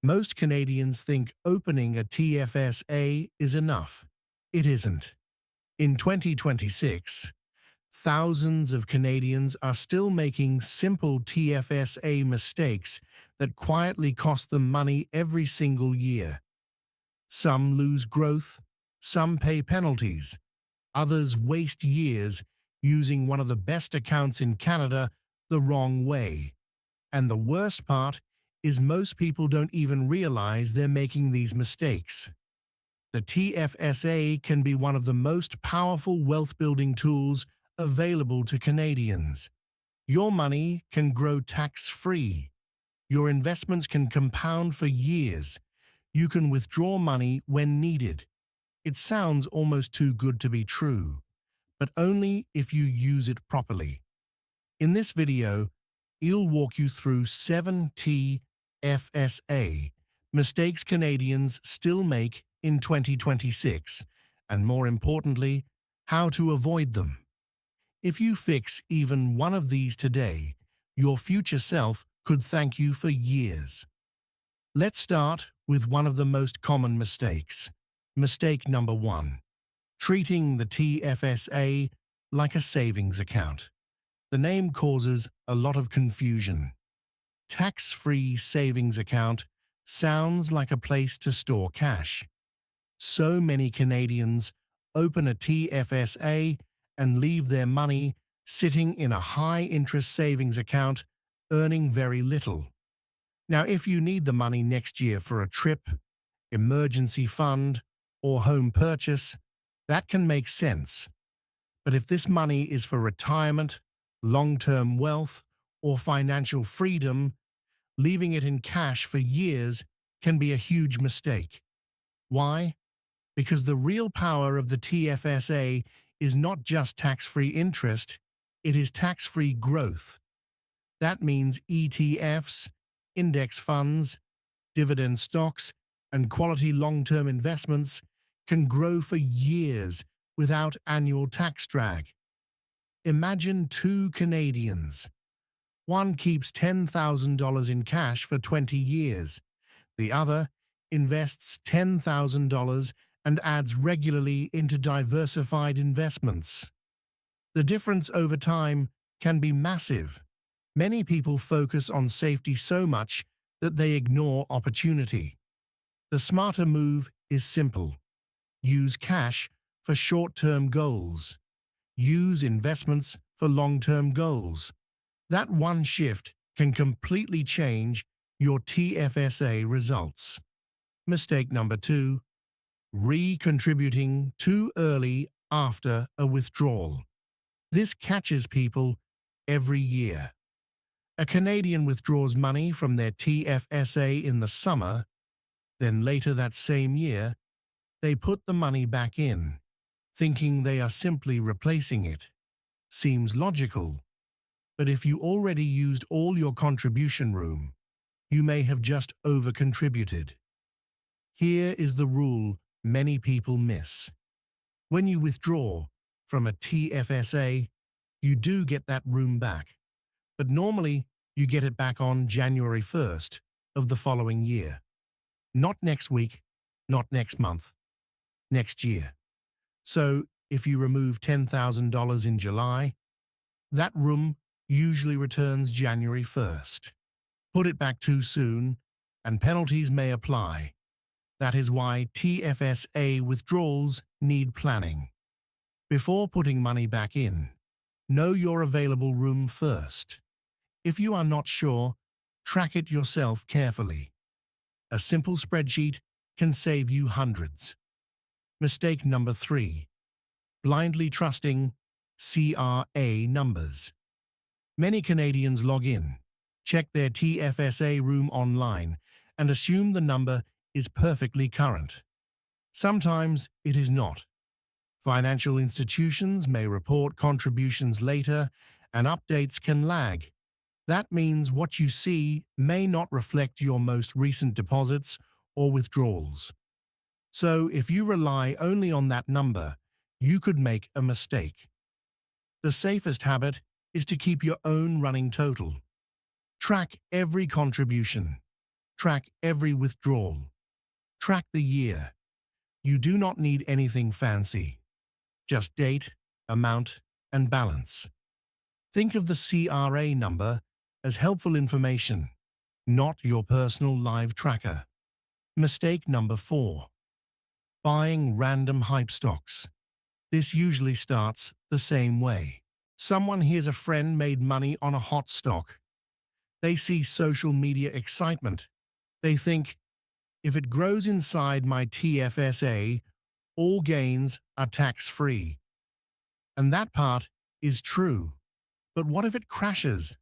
Most Canadians think opening a TFSA is enough. It isn't. In 2026, thousands of Canadians are still making simple TFSA mistakes that quietly cost them money every single year. Some lose growth, some pay penalties, others waste years using one of the best accounts in Canada the wrong way. And the worst part is most people don't even realize they're making these mistakes. The TFSA can be one of the most powerful wealth-building tools available to Canadians. Your money can grow tax-free. Your investments can compound for years. You can withdraw money when needed. It sounds almost too good to be true, but only if you use it properly. In this video, I'll walk you through 7 TFSA mistakes Canadians still make in 2026, and more importantly, how to avoid them. If you fix even one of these today, your future self could thank you for years. Let's start with one of the most common mistakes. Mistake number 1. Treating the TFSA like a savings account. The name causes a lot of confusion. Tax-free savings account sounds like a place to store cash. So many Canadians open a TFSA and leave their money sitting in a high-interest savings account, earning very little. Now, if you need the money next year for a trip, emergency fund, or home purchase, that can make sense. But if this money is for retirement, long-term wealth, or financial freedom, leaving it in cash for years can be a huge mistake. Why? Because the real power of the TFSA is not just tax-free interest, it is tax-free growth. That means ETFs, index funds, dividend stocks, and quality long-term investments can grow for years without annual tax drag. Imagine 2 Canadians. One keeps $10,000 in cash for 20 years. The other invests $10,000 and adds regularly into diversified investments. The difference over time can be massive. Many people focus on safety so much that they ignore opportunity. The smarter move is simple. Use cash for short-term goals. Use investments for long-term goals. That one shift can completely change your TFSA results. Mistake number 2. Re-contributing too early after a withdrawal. This catches people every year. A Canadian withdraws money from their TFSA in the summer, then later that same year, they put the money back in, thinking they are simply replacing it. Seems logical, but if you already used all your contribution room, you may have just over-contributed. Here is the rule many people miss. When you withdraw from a TFSA, you do get that room back, but normally you get it back on January 1st of the following year. Not next week, not next month, next year. So if you remove $10,000 in July, that room usually returns January 1st. Put it back too soon, and penalties may apply. That is why TFSA withdrawals need planning. Before putting money back in, know your available room first. If you are not sure, track it yourself carefully. A simple spreadsheet can save you hundreds. Mistake number 3. Blindly trusting CRA numbers. Many Canadians log in, check their TFSA room online, and assume the number is perfectly current. Sometimes it is not. Financial institutions may report contributions later, and updates can lag. That means what you see may not reflect your most recent deposits or withdrawals. So if you rely only on that number, you could make a mistake. The safest habit is to keep your own running total. Track every contribution. Track every withdrawal. Track the year. You do not need anything fancy. Just date, amount, and balance. Think of the CRA number as helpful information, not your personal live tracker. Mistake number 4. Buying random hype stocks. This usually starts the same way. Someone hears a friend made money on a hot stock. They see social media excitement. They think, if it grows inside my TFSA, all gains are tax-free. And that part is true. But what if it crashes?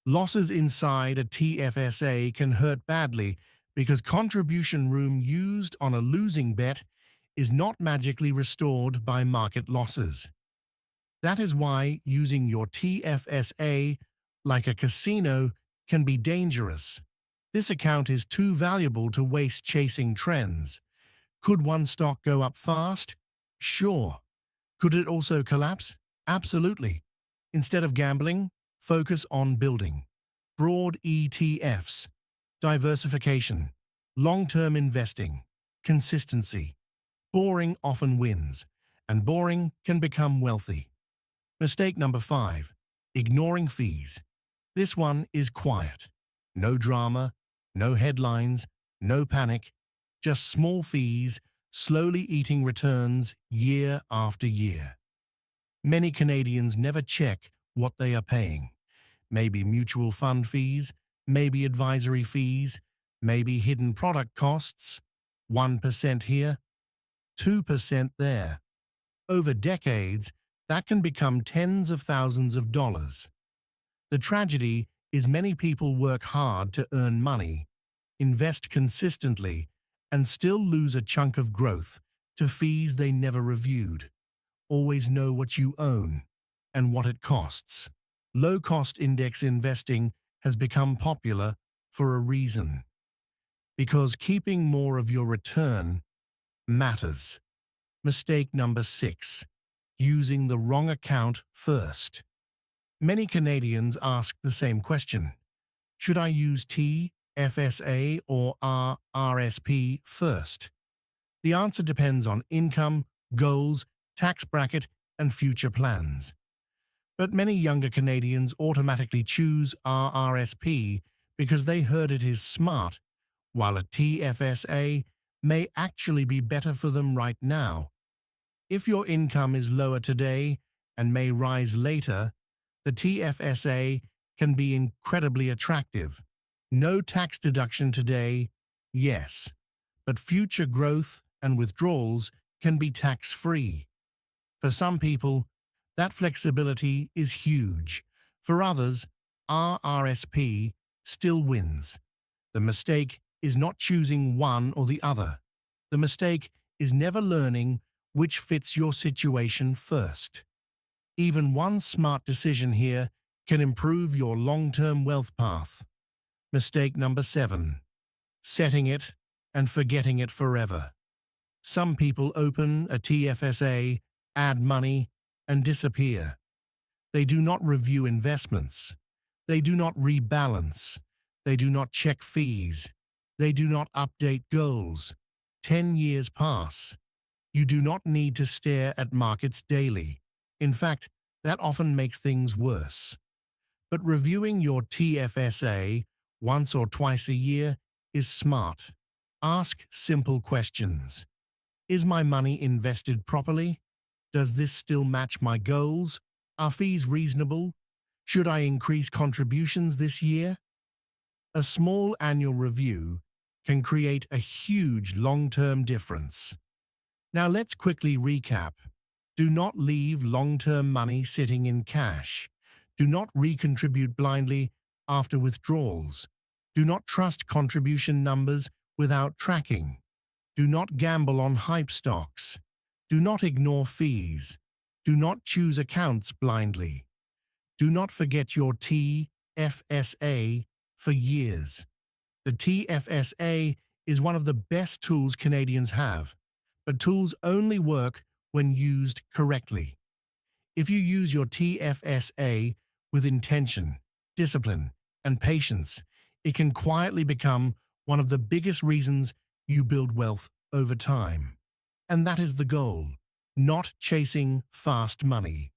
Losses inside a TFSA can hurt badly because contribution room used on a losing bet is not magically restored by market losses. That is why using your TFSA like a casino can be dangerous. This account is too valuable to waste chasing trends. Could one stock go up fast? Sure. Could it also collapse? Absolutely. Instead of gambling, focus on building. Broad ETFs, diversification, long-term investing, consistency. Boring often wins, and boring can become wealthy. Mistake number 5. Ignoring fees. This one is quiet. No drama, no headlines, no panic, just small fees, slowly eating returns year after year. Many Canadians never check what they are paying. Maybe mutual fund fees, maybe advisory fees, maybe hidden product costs, 1% here, 2% there. Over decades, that can become tens of thousands of dollars. The tragedy is many people work hard to earn money, invest consistently, and still lose a chunk of growth to fees they never reviewed. Always know what you own and what it costs. Low-cost index investing has become popular for a reason. Because keeping more of your return matters. Mistake number 6. Using the wrong account first. Many Canadians ask the same question. Should I use TFSA or RRSP first? The answer depends on income, goals, tax bracket, and future plans. But many younger Canadians automatically choose RRSP because they heard it is smart, while a TFSA may actually be better for them right now. If your income is lower today and may rise later, the TFSA can be incredibly attractive. No tax deduction today, yes, but future growth and withdrawals can be tax-free. For some people, that flexibility is huge. For others, RRSP still wins. The mistake is not choosing one or the other. The mistake is never learning which fits your situation first. Even one smart decision here can improve your long-term wealth path. Mistake number 7. Setting it and forgetting it forever. Some people open a TFSA, add money, and disappear. They do not review investments. They do not rebalance. They do not check fees. They do not update goals. 10 years pass. You do not need to stare at markets daily. In fact, that often makes things worse. But reviewing your TFSA once or twice a year is smart. Ask simple questions. Is my money invested properly? Does this still match my goals? Are fees reasonable? Should I increase contributions this year? A small annual review can create a huge long-term difference. Now let's quickly recap. Do not leave long-term money sitting in cash. Do not recontribute blindly after withdrawals. Do not trust contribution numbers without tracking. Do not gamble on hype stocks. Do not ignore fees. Do not choose accounts blindly. Do not forget your TFSA for years. The TFSA is one of the best tools Canadians have, but tools only work when used correctly. If you use your TFSA with intention, discipline, and patience, it can quietly become one of the biggest reasons you build wealth over time. And that is the goal, not chasing fast money,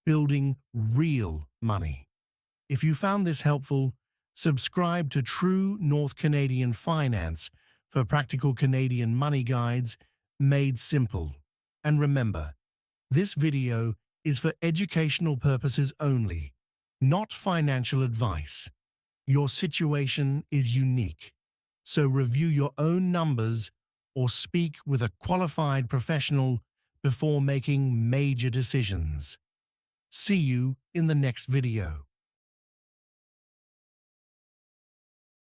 building real money. If you found this helpful, subscribe to True North Canadian Finance for practical Canadian money guides made simple. And remember, this video is for educational purposes only, not financial advice. Your situation is unique, so review your own numbers or speak with a qualified professional before making major decisions. See you in the next video.